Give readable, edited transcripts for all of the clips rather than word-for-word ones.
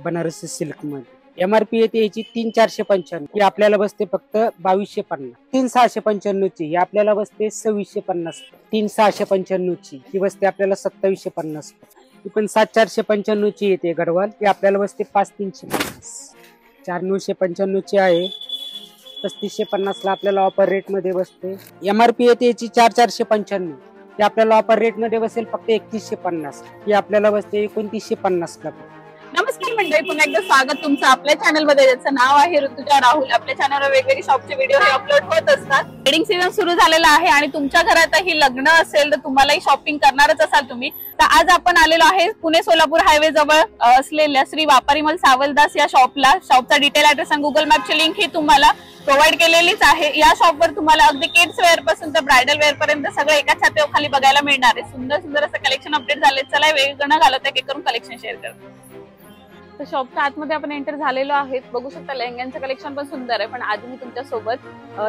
Banarasi silk मध्ये MRP येते याची 3495, ही आपल्याला बसते फक्त 2250. 3695 ची ही आपल्याला बसते 2650. 3695 ची ही बसते आपल्याला 2750. ही पण 7495 ची येते गडवाल, ही आपल्याला बसते 5350. 4995 ची आहे 3550 ला आपल्याला ऑफर रेट मध्ये बसते. MRP येते याची 4495, ही आपल्याला ऑफर रेट मध्ये बसेल फक्त 3150. ही आपल्याला बसते 2950 ला. नमस्कार मंडळी, पुन्हा एकदा स्वागत तुमचं आपल्या चॅनल मध्ये, ज्याचं नाव आहे ऋतुजा राहुल. आपल्या चॅनलवर वेगवेगळे शॉपचे व्हिडिओ हे अपलोड होत असतात. वेडिंग सीझन सुरू झालेला आहे आणि तुमच्या घरातही लग्न असेल तर तुम्हालाही शॉपिंग करणारच असाल तुम्ही, तर आज आपण आलेलो आहे पुणे सोलापूर हायवे जवळ असलेल्या श्री वापारीमल सावलदास या शॉपला. शॉपचा डिटेल ऍड्रेस आणि गुगल मॅपची लिंक ही तुम्हाला प्रोव्हाइड केलेलीच आहे. या शॉपवर तुम्हाला अगदी किड्स वेअर पासून तर ब्रायडल वेअर पर्यंत सगळं एका छताखाली बघायला मिळणार आहे. सुंदर सुंदर असं कलेक्शन अपडेट झाले. चला वेळ न घालवता एक करून कलेक्शन शेअर करतो. तर शॉपच्या आतमध्ये आपण एंटर झालेलो आहे. बघू शकता लेहंग्यांचं कलेक्शन पण सुंदर आहे, पण आधी मी तुमच्या सोबत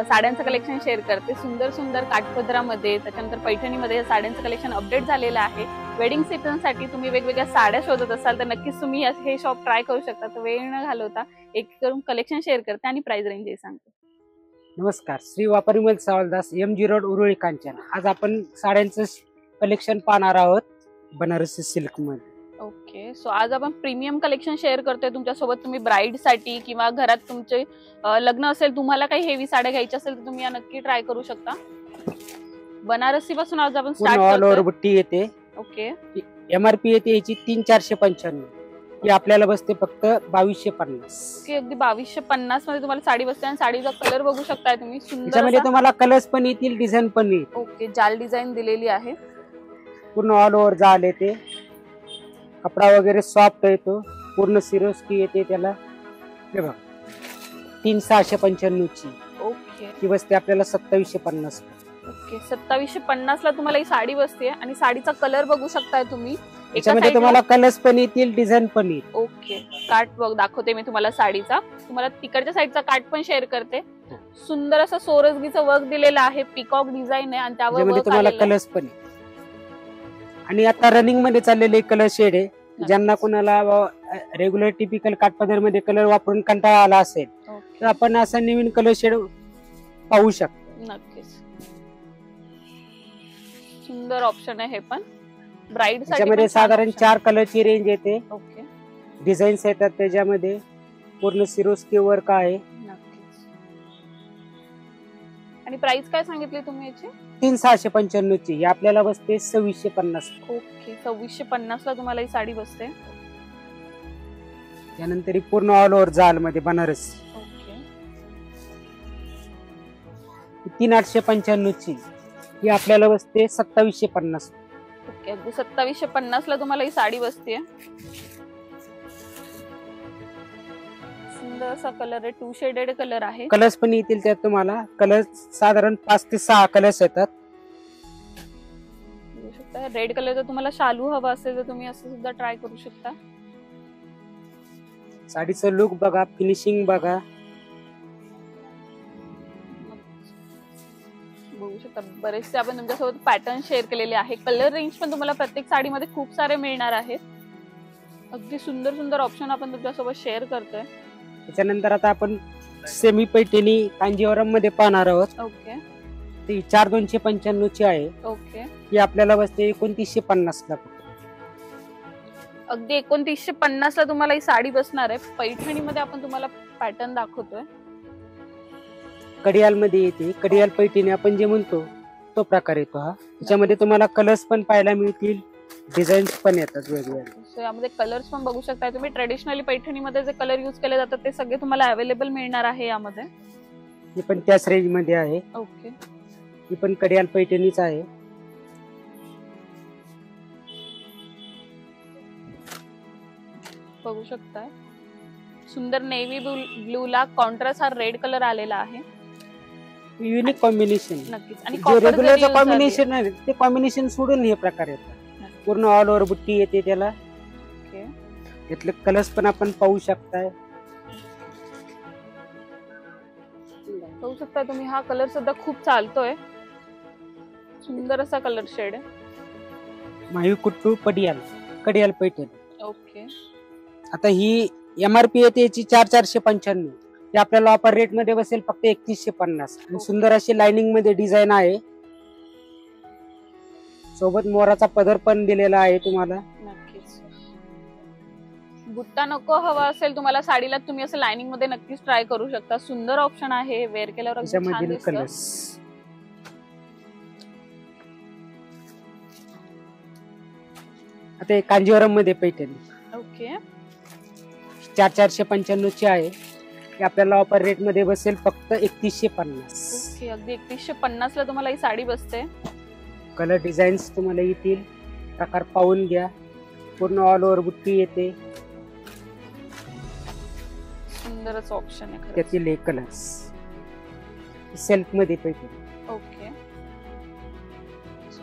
साड्यांचं कलेक्शन शेअर करते. सुंदर सुंदर काठपदरामध्ये, त्याच्यानंतर पैठणीमध्ये साड्यांचं कलेक्शन अपडेट झालेलं आहे. वेडिंग सीझनसाठी तुम्ही वेगवेगळ्या साड्या शोधत असाल तर नक्कीच तुम्ही हे शॉप ट्राय करू शकता. तर वेळ न घालवता एक करून कलेक्शन शेअर करते आणि प्राइस रेंज सांगते. नमस्कार, श्री वापारीमल सावलदास, MG रोड, उरुळी, कांचन. आज आपण साड्यांचं कलेक्शन पाहणार आहोत बनारसी सिल्क मध्ये. ओके, सो आज आपण प्रीमियम कलेक्शन शेअर करतोय तुमच्यासोबत. तुम्ही ब्राईड साठी किंवा घरात तुमचे लग्न असेल, तुम्हाला काही हेवी साड्या घ्यायच्या असेल तर तुम्ही या नक्की ट्राय करू शकता. बनारसी पासून आज आपण स्टार्ट ऑल ओव्हर बुट्टी येते. ओके, MRP येते याची 3495, ही आपल्याला बसते फक्त 2250. ओके, अगदी 2250 मध्ये तुम्हाला साडी बसते आणि साडीचा कलर बघू शकताय तुम्ही. सुंदर त्यामध्ये तुम्हाला कलर्स पण येतील, डिझाईन पण येईल. ओके, जाल डिझाईन दिलेली आहे. पूर्ण ऑल ओव्हर जाल येते. कपडा वगैरे सॉफ्ट येतो. पूर्ण सिरोस्की येते त्याला. हे बघा 3695 ची. ओके, ही बसते आपल्याला 2750. ओके, 2750 ला तुम्हाला ही साडी बसते आणि साडीचा कलर बघू शकताय तुम्ही. याच्यामध्ये तुम्हाला कलर्स पण येतील, डिझाईन पण येईल. ओके, काट बघ दाखवते मी तुम्हाला साडीचा. तुम्हाला तिकडच्या साईडचा काट पण शेअर करते. सुंदर असं सोरसगीचं वर्क दिलेलं आहे, पिकॉक डिझाईन आहे आणि त्यावर तुम्हाला कलर्स पण आहे. आणि आता रनिंग मध्ये चाललेले कलर शेड आहे. ज्यांना कोणाला रेग्युलर टिपिकल काठपदर मध्ये कलर वापरून कंटाळा आला असेल तर आपण असा नवीन कलर शेड पाहू शकतो. नक्कीच सुंदर ऑप्शन आहे हे पण ब्राईड साठी. त्याच्यामध्ये साधारण 4 कलरची रेंज येते. ओके, डिझाईन्स येतात त्याच्यामध्ये. पूर्ण सिरोस्की वर्क आहे. आणि प्राइस काय सांगितली तुम्ही याची? 3695 ची. ही आपल्याला बसते 2650. ओके, 2650 ला तुम्हाला ही साडी बसते. त्यानंतर ही पूर्ण ऑल ओव्हर जाल मध्ये बनारसी. ओके, 3895 ची. ही आपल्याला बसते 2750. ओके, 2750 ला तुम्हाला ही साडी बसते. सुंदर असा कलर आहे, 2 शेडेड कलर आहे. कलर्स पण येतील त्यात तुम्हाला. कलर साधारण 5 ते 6 कलर्स येतात. बघू शकता रेड कलर जर तुम्हाला शालू हवा असेल तर तुम्ही असं सुद्धा ट्राय करू शकता. साडीचं लुक बघा, फिनिशिंग बघा. बघू शकता बरेचसे आपण तुमच्यासोबत पॅटर्न शेअर केलेले आहे. कलर रेंज पण तुम्हाला प्रत्येक साडीमध्ये खूप सारे मिळणार आहेत. अगदी सुंदर सुंदर ऑप्शन आपण तुमच्यासोबत शेअर करतोय. त्याच्यानंतर आता आपण सेमी पैठणी कांजीवरम मध्ये पाहणार आहोत. ओके, ती 4295 ची आहे. ओके, ही आपल्याला बसते 2950 ला. अगदी 2950 ला तुम्हाला ही साडी बसणार आहे. पैठणी मध्ये आपण तुम्हाला पॅटर्न दाखवतोय. कडियाल मध्ये येते. कडियाल पैठणी आपण जे म्हणतो तो प्रकार येतो हा. त्याच्यामध्ये तुम्हाला कलर्स पण पाहायला मिळतील, डिझाईन्स पण येतात वेगवेगळे. सो यामध्ये कलर्स पण बघू शकता तुम्ही. ट्रेडिशनली पैठणीमध्ये जे कलर यूज केले जातात ते सगळे तुम्हाला अवेलेबल मिळणार आहे यामध्ये. ही पण त्याच रेंज मध्ये आहे. ओके, ही पण कडियाल पैठणीच आहे. बघू शकता सुंदर नेव्ही ब्लू ला कॉन्ट्रास्ट हा रेड कलर आलेला आहे. Unique combination. नक्कीच, आणि रेग्युलर कॉम्बिनेशन आहे ते कॉम्बिनेशन सोडून हे प्रकार येतात. पूर्ण ऑल ओव्हर बुट्टी येते त्याला. यातले कलर्स पण आपण पाहू शकताय. पाहू शकता तुम्ही. हा कलर सुद्धा खूप चालतोय. सुंदर असा कलर शेड आहे. माही कुट्टू पडियाल कडियाल पैठणी. ओके, आता ही MRP येते याची 4,495. ही आपल्याला ऑफर रेट मध्ये बसेल फक्त 3,150. आणि सुंदर अशी लाइनिंग मध्ये डिझाईन आहे, सोबत मोराचा पदर पण दिलेला आहे तुम्हाला. नक्कीच. बुट्टा नको हवा असेल तुम्हाला साडीला, तुम्ही असं लाइनिंग मध्ये नक्कीच ट्राय करू शकता. सुंदर ऑप्शन आहे, वेअर केल्यावर अगदी छान त्याच्यामधील दिसतं. कलर्स आता हे कांजीवरम मध्ये पैठणी ओके 4,495 ची आहे. ही आपल्याला ऑफर रेट मध्ये बसेल फक्त 3,150. ओके. अगदी 350 ला तुम्हाला ही साडी बसते. कलर डिझाईन्स तुम्हाला येतील, प्रकार पाहून घ्या. पूर्ण ऑल ओव्हर बुट्टी येते, सुंदरच ऑप्शन आहे खरंच. त्यातील हे कलर्स सेल्फ मध्ये पैठणी. ओके.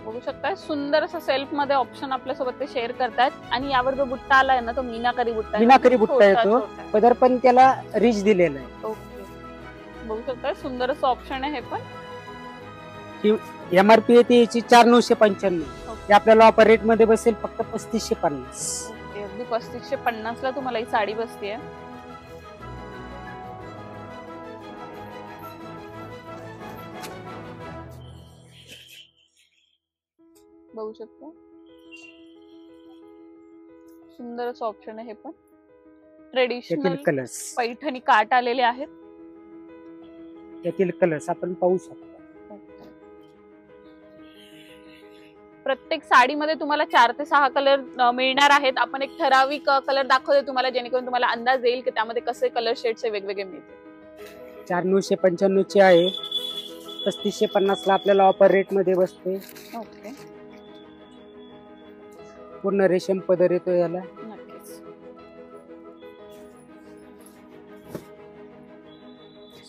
बघू शकता सुंदर असं सेल्फ मध्ये ऑप्शन आपल्या सोबत ते शेअर करतात. आणि यावर जो बुट्टा आलाय ना तो मीनाकरी बुट्टा आहे. मीनाकरी बुट्टा छोटा- येतो, छोटा आहे. पदर पण त्याला रिच दिलेला आहे. ओके. बघू शकता सुंदर असं ऑप्शन आहे हे पण. MRP येते याची 4,995. ओके. ही आपल्याला ऑफर रेट मध्ये बसेल फक्त 3,550. ओके. अगदी 3,550 ला तुम्हाला ही साडी बसतीये. बघू शकता सुंदर असं ऑप्शन आहे हे पण. ट्रेडिशनल त्यातील कलर्स पैठणी काट आलेले आहेत. त्यातील कलर्स आपण पाहू शकतो. प्रत्येक साडीमध्ये तुम्हाला 4 ते 6 कलर मिळणार आहेत. आपण एक ठराविक कलर दाखवतो तुम्हाला, जेणेकरून तुम्हाला अंदाज येईल की त्यामध्ये कसे कलर शेड्स वेगवेगळे मिळतील. 4,995 ची आहे, 3,550 ला आपल्याला ऑफर रेट मध्ये बसते. ओके. पूर्ण रेशम पदर येतो याला. नक्कीच.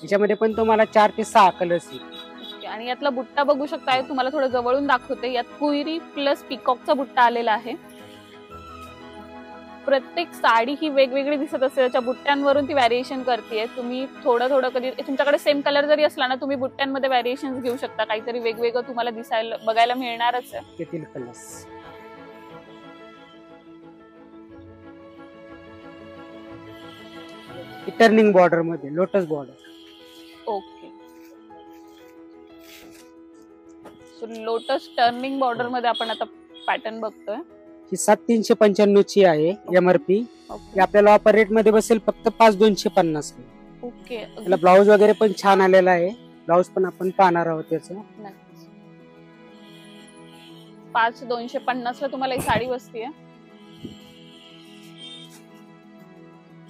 याच्यामध्ये पण तुम्हाला 4 ते 6 कलर्स येतील. ओके. आणि यातला बुट्टा बघू शकता, तुम्हाला थोडं जवळून दाखवते. यात कुईरी प्लस पिकॉकचा बुट्टा आलेला आहे. प्रत्येक साडी ही वेगवेगळी दिसत असते, त्याच्या बुट्ट्यांवरून ती व्हॅरिएशन करते. तुम्ही थोडं थोडं कधी तुमच्याकडे सेम कलर जरी असला ना, तुम्ही बुट्ट्यांमध्ये व्हॅरिएशन घेऊ शकता. काहीतरी वेगवेगळं तुम्हाला दिसायला बघायला मिळणारच आहे. त्यातील कलर्स टर्निंग बॉर्डर मध्ये lotus border. Okay. So lotus turning border मध्ये आपण आता पॅटर्न बघतोय. ही 7,395 ची आहे MRP. ओके. ही आपल्याला ऑफर रेट मध्ये बसेल फक्त 5,250. ओके. त्याला ब्लाऊज वगैरे पण छान आलेला आहे. ब्लाऊज पण आपण पाहणार आहोत त्याचं. 5,250 ला तुम्हाला ही साडी बसतीये.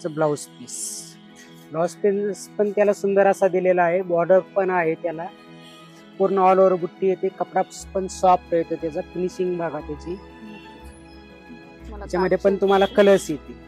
ब्लाऊज पीस पण त्याला सुंदर असा दिलेला आहे. बॉर्डर पण आहे त्याला. पूर्ण ऑल ओव्हर बुट्टी येते. कपडा पण सॉफ्ट येतो, त्याचा फिनिशिंग बघा त्याची. त्याच्यामध्ये पण तुम्हाला कलर्स येतील.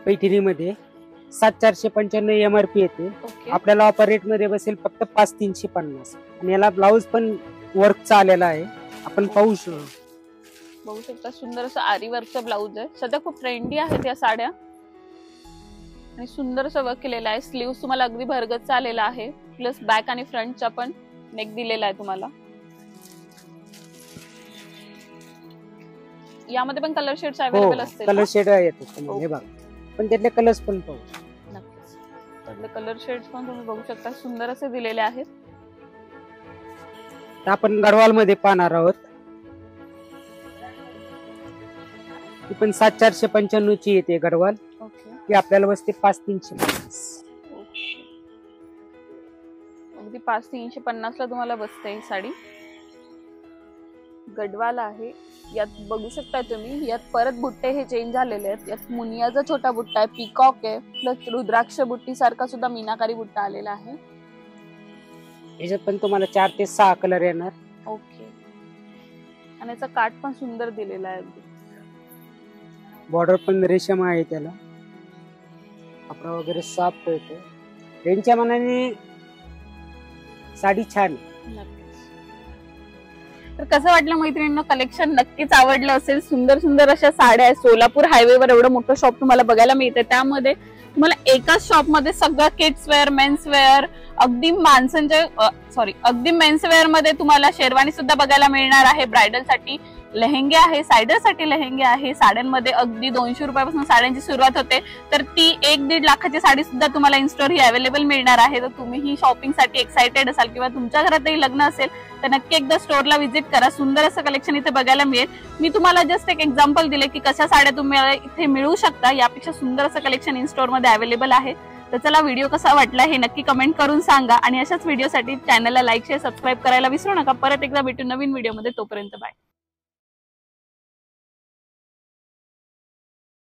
पैठणीमध्ये 7,495 MRP येते. ओके. आपल्याला ऑफर रेट मध्ये बसेल फक्त 5,350. आणि याला ब्लाऊज पण वर्कचा आलेला आहे, आपण पाहू शकतो. बघू शकता सुंदर असं आरी वर्कचा ब्लाऊज आहे. सध्या खूप ट्रेंडी आहेत या साड्या. आणि सुंदर असं वर्क केलेलं आहे. स्लीव्ह तुम्हाला अगदी भरगतचा आलेला आहे. प्लस बॅक आणि फ्रंटचा पण नेक दिलेला आहे तुम्हाला. यामध्ये पण कलर शेड्स अवेलेबल असतील. कलर शेड येतो. हे बघा, पण त्यातले कलर्स पण पाहू. नक्कीच. त्यातले कलर शेड्स पण तुम्ही बघू शकता, सुंदर असे दिलेले आहेत. आपण गडवाल मध्ये पाहणार आहोत. ती पण 7,495 ची येते गडवाल. ओके. ती आपल्याला बसते 5,350. अगदी 5,350 ला तुम्हाला बसते ही साडी. गडवाल आहे. यात बघू शकता तुम्ही, यात परत बुट्टे हे चेंज झालेले आहेत. यात मुनियाचा छोटा बुट्टा आहे, पिकॉक आहे, प्लस रुद्राक्ष बुट्टी सारखा सुद्धा मीनाकारी बुट्टा आलेला आहे. याच्यात पण तुम्हाला 4 ते 6 कलर येणार. ओके. आणि याचा काठ पण सुंदर दिलेला आहे. बॉर्डर पण रेशम आहे, त्याला कपडा वगैरे साफ येतो. त्यांच्या मनाने साडी छान आहे. तर कसं वाटलं मैत्रिणींनो, कलेक्शन नक्कीच आवडलं असेल. सुंदर सुंदर अशा साड्या आहेत. सोलापूर हायवेवर एवढं मोठं शॉप तुम्हाला बघायला मिळतं. त्यामध्ये तुम्हाला एकाच शॉप मध्ये सगळं किड्स वेअर, मेन्स वेअर, अगदी अगदी मेन्स वेअर मध्ये तुम्हाला शेरवानी सुद्धा बघायला मिळणार आहे. ब्रायडल साठी लेहेंगे आहे, सायडर साठी लेहेंगे आहे. साड्यांमध्ये अगदी 200 रुपयापासून साड्यांची सुरुवात होते. तर ती 1-1.5 लाखाची साडी सुद्धा तुम्हाला इन स्टोर ही अवेलेबल मिळणार आहे. तर तुम्ही ही शॉपिंग साठी एक्साइटेड असाल किंवा तुमच्या घरातही लग्न असेल तर नक्की एकदा स्टोरला व्हिजिट करा. सुंदर असं कलेक्शन इथे बघायला मिळेल. मी तुम्हाला जस्ट एक एक्झाम्पल दिले की कशा साड्या तुम्ही इथे मिळू शकता. यापेक्षा सुंदर असं कलेक्शन इन स्टोर मध्ये अवेलेबल आहे. तर चला, व्हिडिओ कसा वाटला हे नक्की कमेंट करून सांगा आणि अशाच व्हिडिओसाठी चॅनलला लाईक, शेअर, सबस्क्राईब करायला विसरू नका. परत एकदा भेटू नवीन व्हिडिओमध्ये. तोपर्यंत बाय.